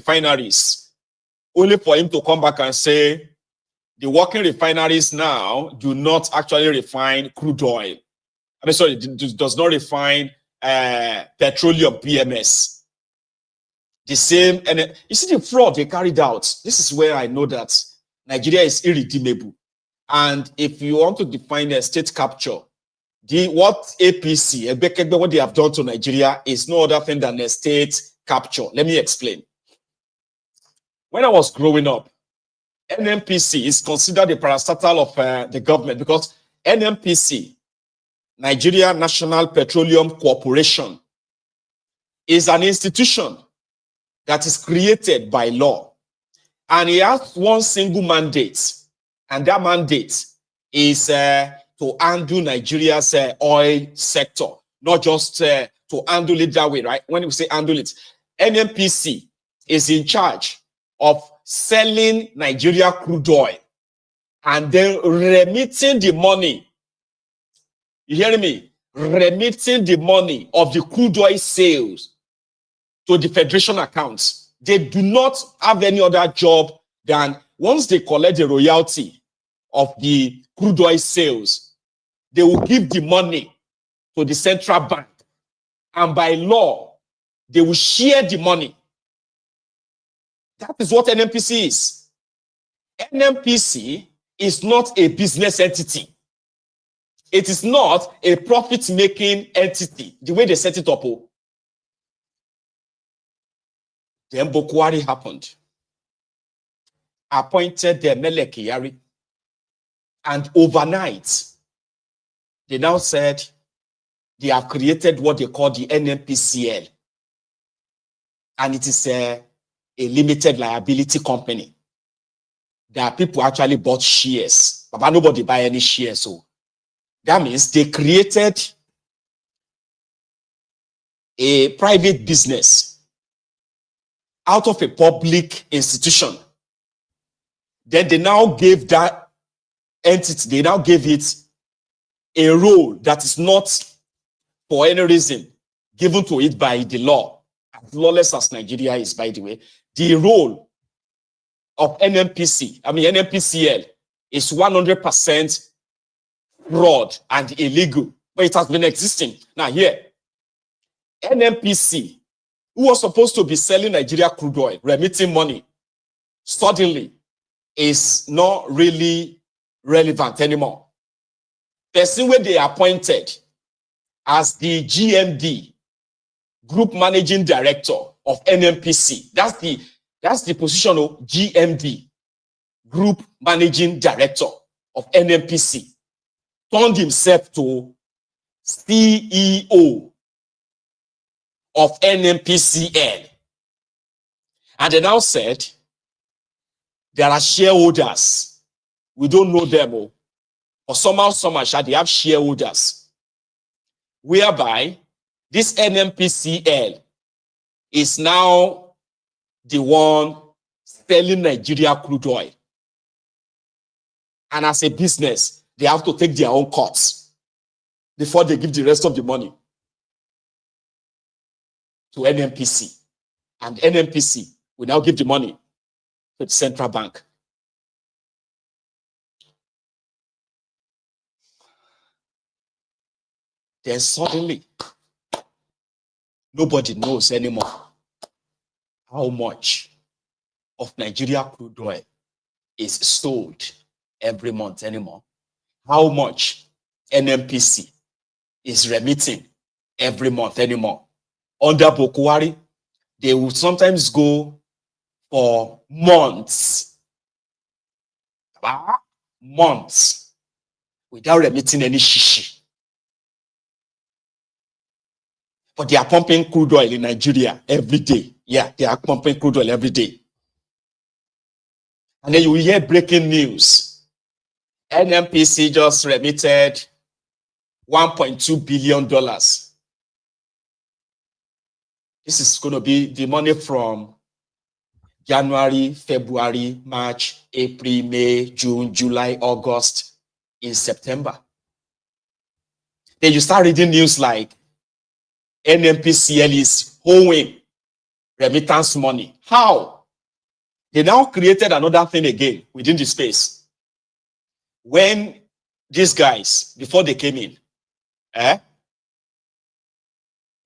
refineries, only for him to come back and say the working refineries now do not actually refine crude oil. I mean, sorry, does not refine petroleum PMS. The same, and you see the fraud they carried out. This is where I know that Nigeria is irredeemable. And if you want to define a state capture, what APC, what they have done to Nigeria is no other thing than a state capture. Let me explain. When I was growing up, NNPC is considered the parastatal of the government because NNPC, Nigeria National Petroleum Corporation, is an institution that is created by law. And it has one single mandate. And that mandate is to handle Nigeria's oil sector, not just to handle it that way, right? When we say handle it, NNPC is in charge of selling Nigeria crude oil and then remitting the money. You hearing me? Remitting the money of the crude oil sales to the federation accounts. They do not have any other job than once they collect the royalty of the crude oil sales, they will give the money to the central bank. And by law, they will share the money. That is what NNPC is. NNPC is not a business entity. It is not a profit-making entity, the way they set it up. Then Bokohari happened. Appointed the Mele Kyari. And overnight, they now said they have created what they call the NNPCL. And it is a limited liability company. There are people actually bought shares, but nobody buy any shares. So that means they created a private business out of a public institution. Then they now gave that entity, they now gave it a role that is not for any reason given to it by the law. As lawless as Nigeria is, by the way, the role of NNPCL is 100% fraud and illegal, but it has been existing. Now here, NNPC, who was supposed to be selling Nigeria crude oil, remitting money, suddenly is not really relevant anymore. Person where they appointed as the GMD, Group Managing Director of NNPC. That's the position of GMD, Group Managing Director of NNPC. Turned himself to CEO of NNPCL. And they now said, there are shareholders. We don't know them. Or somehow, they have shareholders. Whereby this NNPCL is now the one selling Nigeria crude oil. And as a business, they have to take their own cuts before they give the rest of the money to NNPC. And NNPC will now give the money to the central bank. Then suddenly, nobody knows anymore how much of Nigeria crude oil is sold every month anymore. How much NNPC is remitting every month anymore. Under Bokohari, they will sometimes go for months without remitting any shishi. But they are pumping crude oil in Nigeria every day. Yeah, they are pumping crude oil every day. And then you will hear breaking news. NNPC just remitted $1.2 billion. This is going to be the money from January, February, March, April, May, June, July, August, in September. Then you start reading news like NNPCL is owing remittance money. How? They now created another thing again within the space. When these guys, before they came in,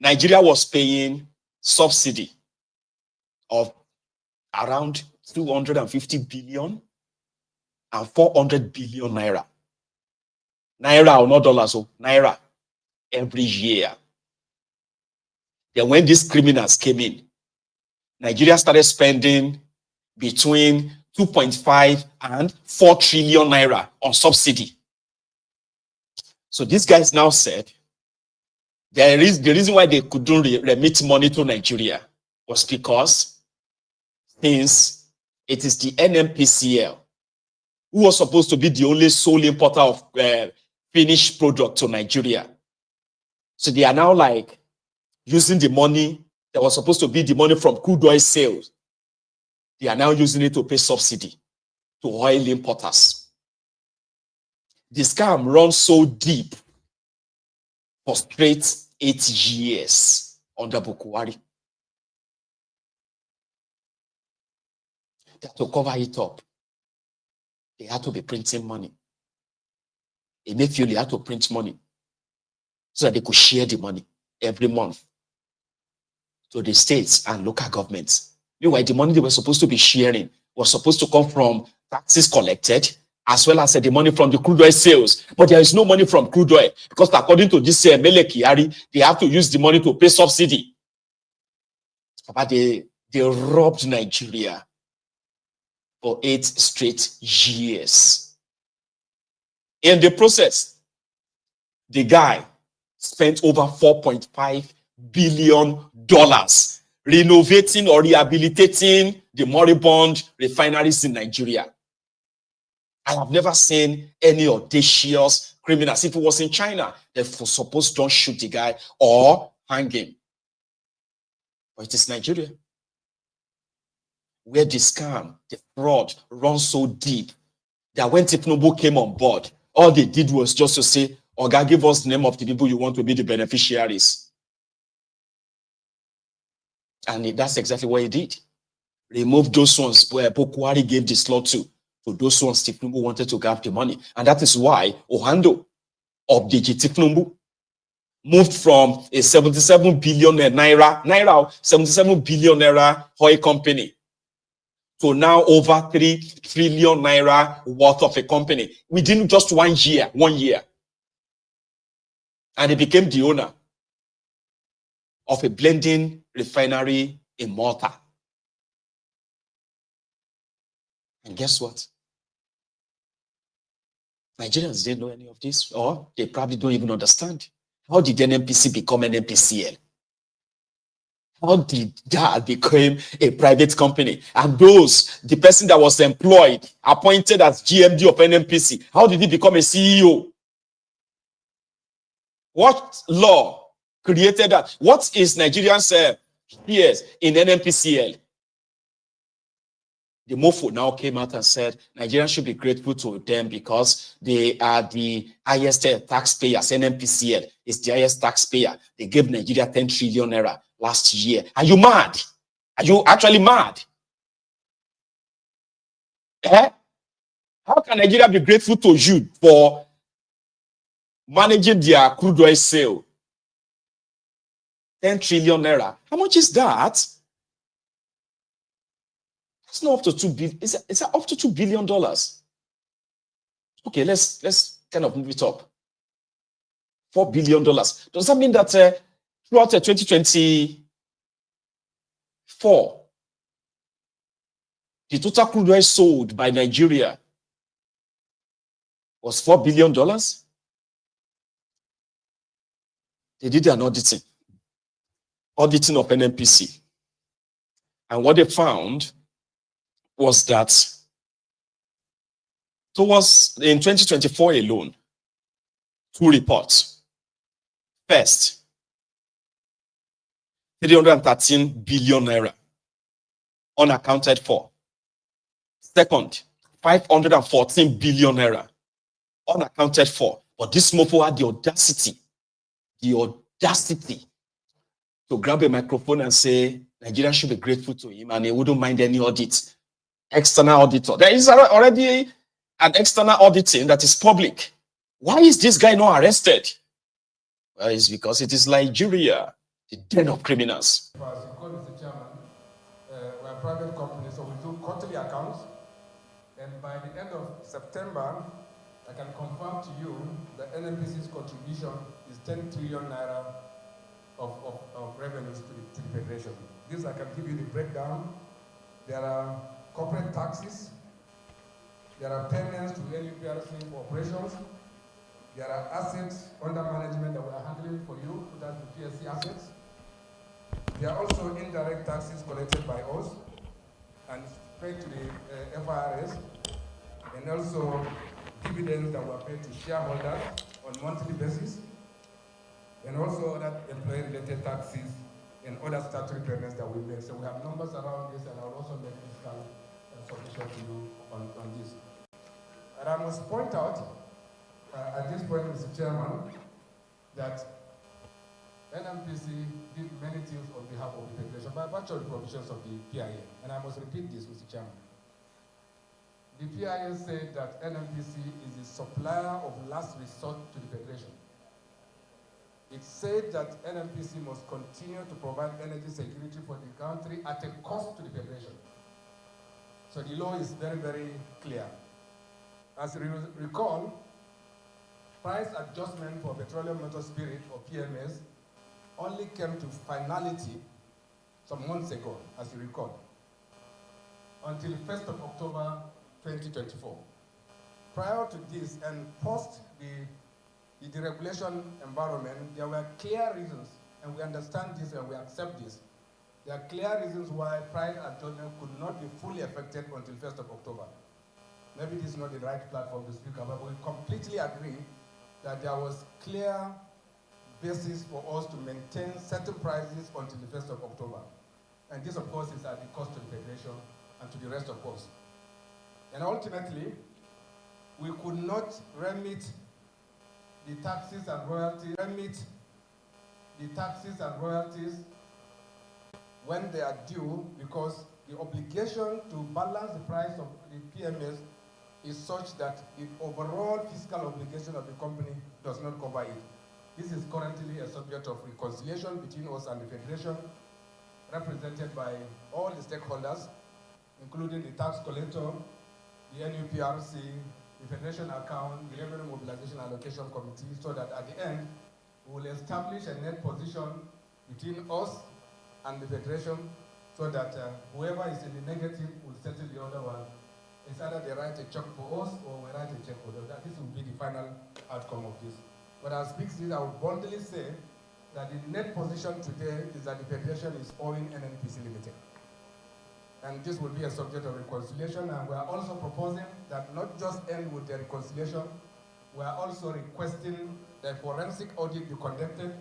Nigeria was paying subsidy of around 250 billion and 400 billion naira. Naira or not dollars, so naira every year. Then when these criminals came in, Nigeria started spending between 2.5 and 4 trillion naira on subsidy. So these guys now said the reason why they couldn't remit money to Nigeria was because since it is the NNPCL who was supposed to be the only sole importer of finished product to Nigeria. So they are now like using the money that was supposed to be the money from crude oil sales. They are now using it to pay subsidy to oil importers. The scam runs so deep for straight 8 years under Bokohari. They had to cover it up. They had to be printing money. Emefiele had to print money so that they could share the money every month to the states and local governments. Meanwhile, the money they were supposed to be sharing was supposed to come from taxes collected as well as the money from the crude oil sales. But there is no money from crude oil because according to this Mele Kyari, they have to use the money to pay subsidy. But they robbed Nigeria for 8 straight years. In the process, the guy spent over $4.5 billion renovating or rehabilitating the moribund refineries in Nigeria. I have never seen any audacious criminals. If it was in China, they were supposed to don't shoot the guy or hang him. But it is Nigeria, where the scam, the fraud runs so deep that when Tinubu came on board, all they did was just to say, Oga, give us the name of the people you want to be the beneficiaries. And that's exactly what he did. Remove those ones where Bokohari gave the slot to those ones Tinubu wanted to grab the money. And that is why Ohando of DG Tinubu moved from a 77 billion naira 77 billion naira oil company to now over 3 trillion naira worth of a company within just 1 year. And he became the owner of a blending refinery in Malta. And guess what? Nigerians didn't know any of this, or they probably don't even understand. How did NNPC become NNPCL? How did that become a private company? And the person that was employed, appointed as GMD of NNPC, how did he become a CEO? What law created that? What is Nigerians' peers in NNPCL? The MOFO now came out and said Nigerians should be grateful to them because they are the highest taxpayers. NNPCL is the highest taxpayer. They gave Nigeria 10 trillion naira last year. Are you mad? Are you actually mad? How can Nigeria be grateful to you for managing their crude oil sale? 10 trillion naira. How much is that? It's not up to 2 billion. It's up to $2 billion. Okay, let's kind of move it up. $4 billion. Does that mean that throughout 2024, the total crude oil sold by Nigeria was $4 billion? They did an auditing of NNPC. And what they found was that in 2024 alone, 2 reports. First, 313 billion naira unaccounted for. Second, 514 billion naira unaccounted for. But this mofo had the audacity to grab a microphone and say Nigeria should be grateful to him and he wouldn't mind any audit. External auditor. There is already an external auditing that is public. Why is this guy not arrested? Well, it's because it is Nigeria, the den of criminals. As you call Mr. Chairman, we're a private company, so we do quarterly accounts. And by the end of September, I can confirm to you that NNPC's contribution is 10 trillion naira of revenues to the Federation. This I can give you the breakdown. There are corporate taxes, there are payments to NNPC for operations, there are assets under management that we are handling for you, that's the PSC assets. There are also indirect taxes collected by us and paid to the FIRS, and also dividends that were paid to shareholders on monthly basis, and also other employee-related taxes and other statutory payments that we make. So we have numbers around this, and I'll also make fiscal submission to you on this. And I must point out, at this point, Mr. Chairman, that NNPC did many things on behalf of the Federation by virtue of the provisions of the PIA. And I must repeat this, Mr. Chairman. The PIA said that NNPC is the supplier of last resort to the Federation. It said that NNPC must continue to provide energy security for the country at a cost to the Federation. So the law is very, very clear. As you recall, price adjustment for petroleum motor spirit, or PMS, only came to finality some months ago, as you recall, until 1st of October 2024. Prior to this and post the deregulation environment, there were clear reasons, and we understand this and we accept this. There are clear reasons why price adjustment could not be fully effected until 1st of October. Maybe this is not the right platform to speak about, but we completely agree that there was clear basis for us to maintain certain prices until the 1st of October. And this, of course, is at the cost to the Federation and to the rest of us. And ultimately, we could not remit the taxes and royalties, when they are due, because the obligation to balance the price of the PMS is such that the overall fiscal obligation of the company does not cover it. This is currently a subject of reconciliation between us and the Federation, represented by all the stakeholders, including the tax collector, the NUPRC, the Federation account, the Revenue Mobilization Allocation Committee, so that at the end, we will establish a net position between us and the Federation, so that whoever is in the negative will settle the other one. It's either they write a check for us or we write a check for them. This will be the final outcome of this. But as speaks this, I would boldly say that the net position today is that the Federation is owing NNPC Limited. And this will be a subject of reconciliation, and we are also proposing that not just end with the reconciliation, we are also requesting that forensic audit be conducted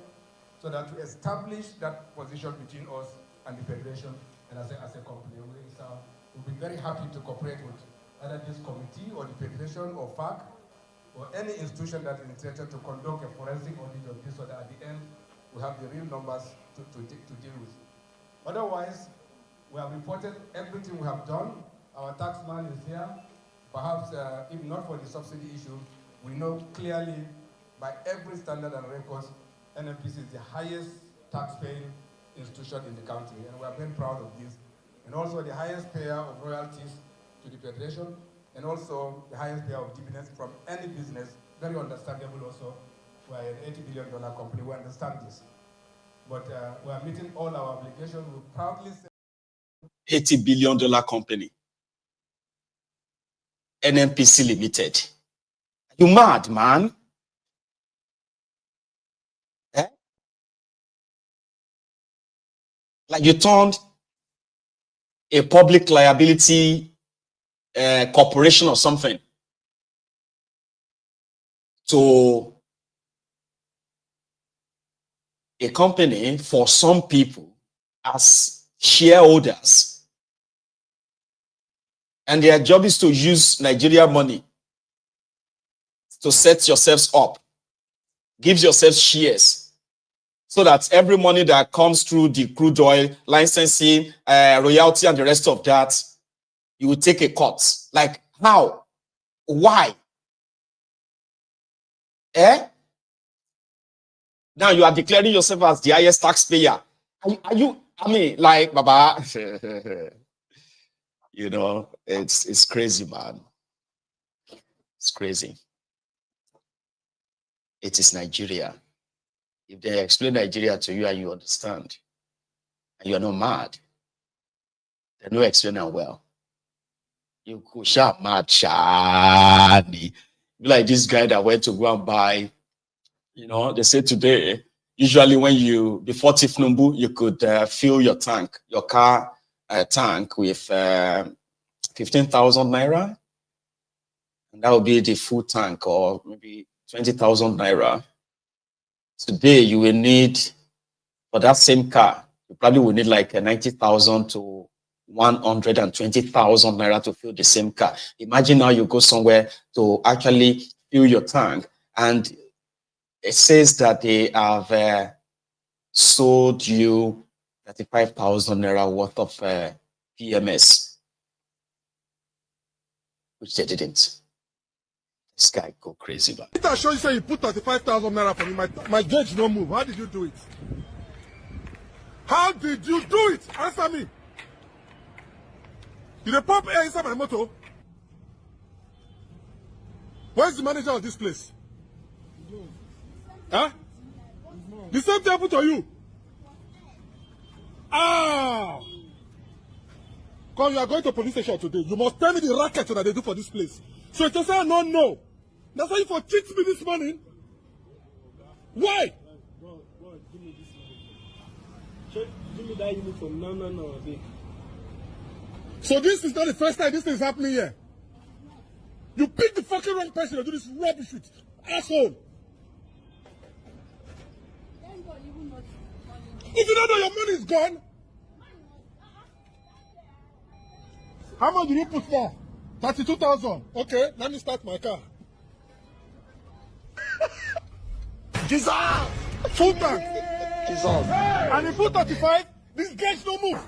so that to establish that position between us and the Federation and as a company. We'll be very happy to cooperate with either this committee or the Federation or FAC or any institution that is interested to conduct a forensic audit of this so that at the end we have the real numbers to deal with. Otherwise, we have reported everything we have done. Our taxman is here. Perhaps if not for the subsidy issue, we know clearly by every standard and records, NNPC is the highest tax-paying institution in the country, and we are very proud of this. And also the highest payer of royalties to the Federation, and also the highest payer of dividends from any business. Very understandable also. We are an $80 billion company, we understand this. But we are meeting all our obligations. We proudly say $80 billion company. NNPC Limited. You mad, man? Eh? Like you turned a public liability corporation or something to a company for some people as shareholders, and their job is to use Nigeria money to set yourselves up, gives yourselves shares so that every money that comes through the crude oil, licensing, royalty, and the rest of that, you will take a cut. Like, how? Why? Now you are declaring yourself as the highest taxpayer. Are you I mean, like, Baba, you know, it's crazy, man. It's crazy. It is Nigeria. If they explain Nigeria to you and you understand, and you're not mad, they don't explain it well. You could shout mad shani. Like this guy that went to go and buy, you know, they say today, usually when you, before Tifnumbu, you could fill your tank, your car tank with 15,000 naira. And that would be the full tank, or maybe 20,000 naira. Today, you will need, for that same car, you probably will need like 90,000 to 120,000 naira to fill the same car. Imagine now you go somewhere to actually fill your tank, and it says that they have sold you 35,000 naira worth of PMS, which they didn't. This guy go crazy, man. I show you say you put 35,000 naira for me. My gauge no move. How did you do it? How did you do it? Answer me. You dey pump air inside my motor? Where's the manager of this place? Huh? The same thing happened to you. Ah! Because you are going to police station today. You must tell me the racket that they do for this place. So it say no. That's why you for cheat me this morning. Why? Bro, give me this money. Give me that uniform. No, big. So this is not the first time this is happening here. You pick the fucking wrong person to do this rubbish with. Asshole. If you don't know your money is gone. How much did you put for? 32,000. Okay, let me start my car. Jesus! Full tank. Jesus. And you put 35, this gauge don't move.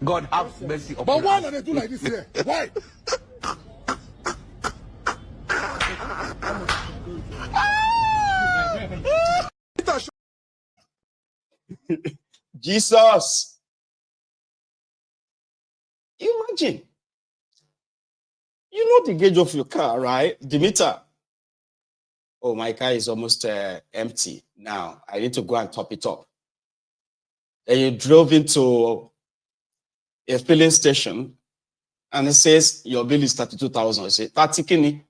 God have mercy upon us. But why do they do like this here? Why? Jesus. Imagine. You know the gauge of your car, right? The meter. Oh, my car is almost empty now. I need to go and top it up. Then you drove into a filling station and it says your bill is 32,000. You say, 30 kini.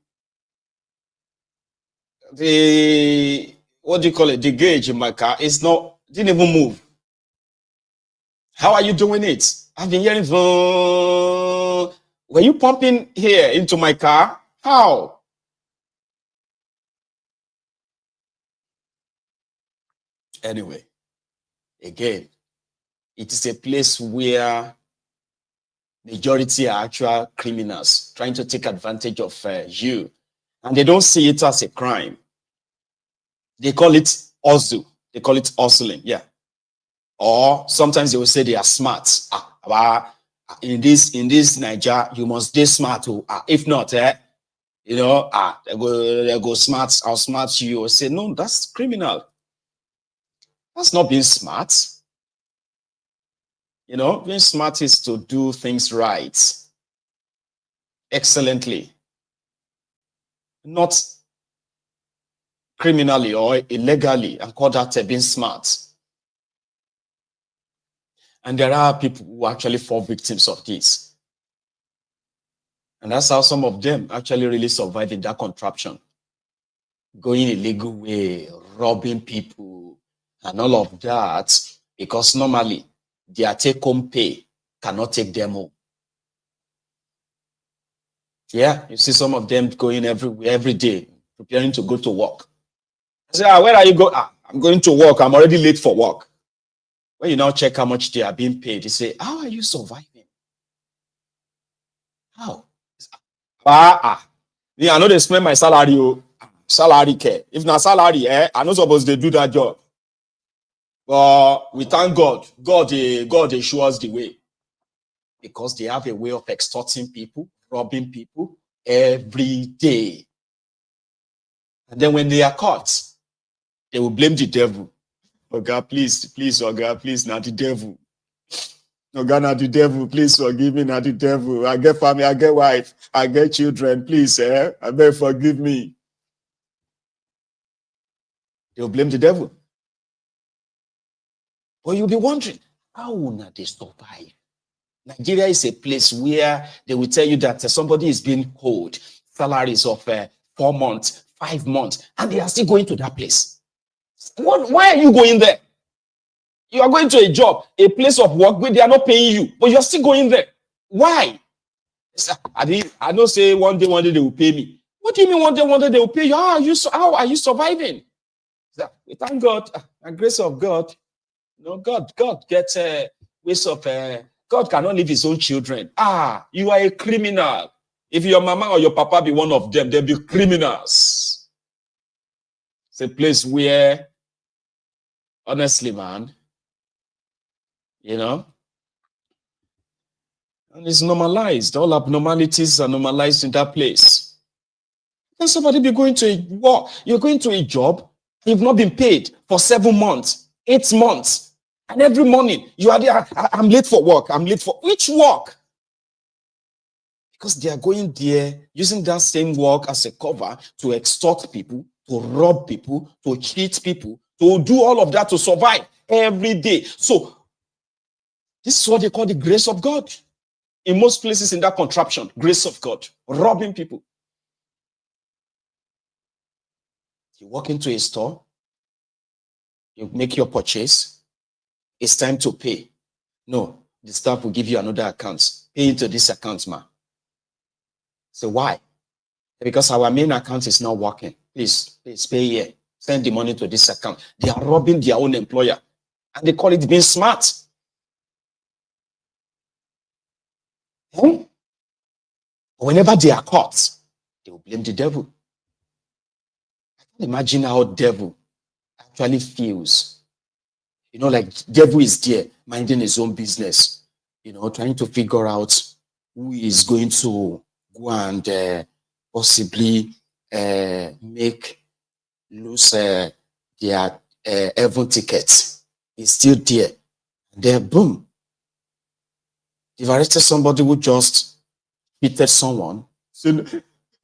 The, what do you call it? The gauge in my car is not, didn't even move. How are you doing it? I've been hearing, were you pumping here into my car? How? Anyway, again, it is a place where majority are actual criminals trying to take advantage of you. And they don't see it as a crime. They call it hustle. They call it hustling, yeah. Or sometimes they will say they are smart. In this Niger, you must be smart. If not, they go smart. I'll smart you. Or say, no, that's criminal. That's not being smart. You know, being smart is to do things right, excellently, not criminally or illegally, and call that being smart. And there are people who actually fall victims of this. And that's how some of them actually really survive in that contraption. Going illegal way, robbing people, and all of that, because normally their take-home pay cannot take them home. Yeah, you see some of them going every day, preparing to go to work. I say, where are you going? I'm going to work. I'm already late for work. When you now check how much they are being paid, you say, how are you surviving? How? Yeah, I know they spend my salary, salary care. If not salary, I'm not supposed to do that job. But we thank God. God assures the way. Because they have a way of extorting people, robbing people every day. And then when they are caught, they will blame the devil. Oh God, please, oh God, please, not the devil. Oh God, not the devil, please forgive me, not the devil. I get family, I get wife, I get children, please, I beg forgive me. They will blame the devil. But you'll be wondering, how will they survive? Nigeria is a place where they will tell you that somebody is being owed salaries of 4 months, 5 months, and they are still going to that place. Why are you going there? You are going to a job, a place of work where they are not paying you, but you're still going there. Why? I don't say one day they will pay me. What do you mean one day they will pay you? How are you surviving? We thank God, the grace of God. God gets ways of God cannot leave his own children. You are a criminal. If your mama or your papa be one of them, they'll be criminals. It's a place where, honestly, man, and it's normalized. All abnormalities are normalized in that place. Can somebody be going to a work? You're going to a job, you've not been paid for 7 months, 8 months, and every morning you are there. I'm late for work. I'm late for which work? Because they are going there using that same work as a cover to extort people, to rob people, to cheat people, to do all of that to survive every day. So this is what they call the grace of God. In most places in that contraption, grace of God, robbing people. You walk into a store, you make your purchase, it's time to pay. No, the staff will give you another account. Pay into this account, man. So why? Because our main account is not working. Please pay here. Send the money to this account. They are robbing their own employer. And they call it being smart. Whenever they are caught, they will blame the devil. I can imagine how devil actually feels. Like devil is there, minding his own business, trying to figure out who is going to go and possibly lose their heaven tickets. It's still there. And then boom. If I arrested somebody who just cheated someone, so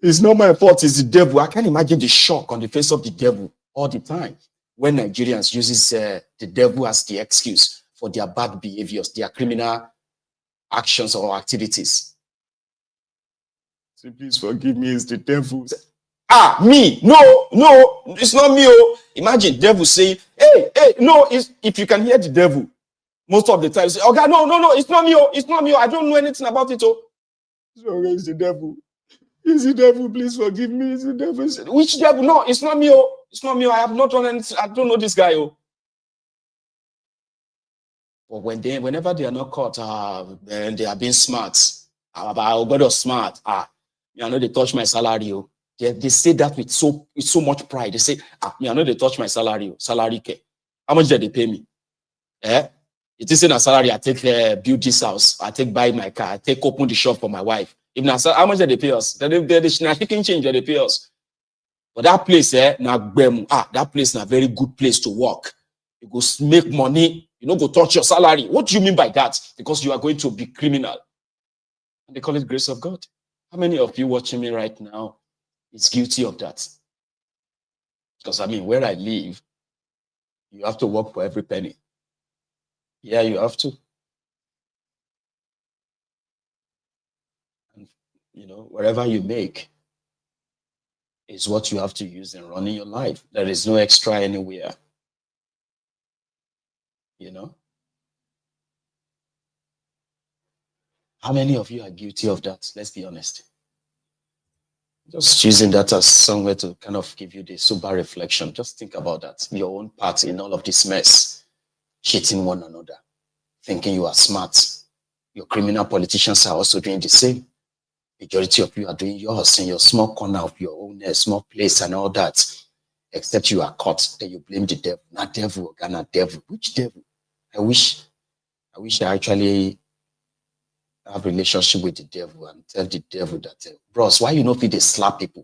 it's not my fault, it's the devil. I can't imagine the shock on the face of the devil all the time when Nigerians uses the devil as the excuse for their bad behaviors, their criminal actions or activities. So please forgive me, it's the devil. Me? No, it's not me. Imagine devil saying, hey, no, if you can hear the devil, most of the time say, okay, no, it's not me. It's not me. I don't know anything about it. So it's the devil. It's the devil. Please forgive me. It's the devil. Which devil? No, it's not me. It's not me. I have not done anything. I don't know this guy. But whenever they are not caught, and they are being smart. I'm smart. I know they touch my salary. They say that with so much pride. They say, I know they touch my salary. Salary care. How much did they pay me? It isn't a salary. I take build this house. I take buy my car. I take open the shop for my wife. If not, how much did they pay us? They're taking change. They pay us. But that place, that place is a very good place to work. You go make money. You don't go touch your salary. What do you mean by that? Because you are going to be criminal. And they call it grace of God. How many of you watching me right now is guilty of that? Because where I live, you have to work for every penny. Yeah, you have to. And, whatever you make is what you have to use in running your life. There is no extra anywhere. How many of you are guilty of that? Let's be honest. Just using that as somewhere to kind of give you the sober reflection. Just think about that. Your own part in all of this mess. Cheating one another. Thinking you are smart. Your criminal politicians are also doing the same. Majority of you are doing yours in your small corner of your own small place and all that. except you are caught, then you blame the devil. Not devil, not devil. Which devil? I wish I actually have relationship with the devil and tell the devil that, bros, why you not fit to slap people?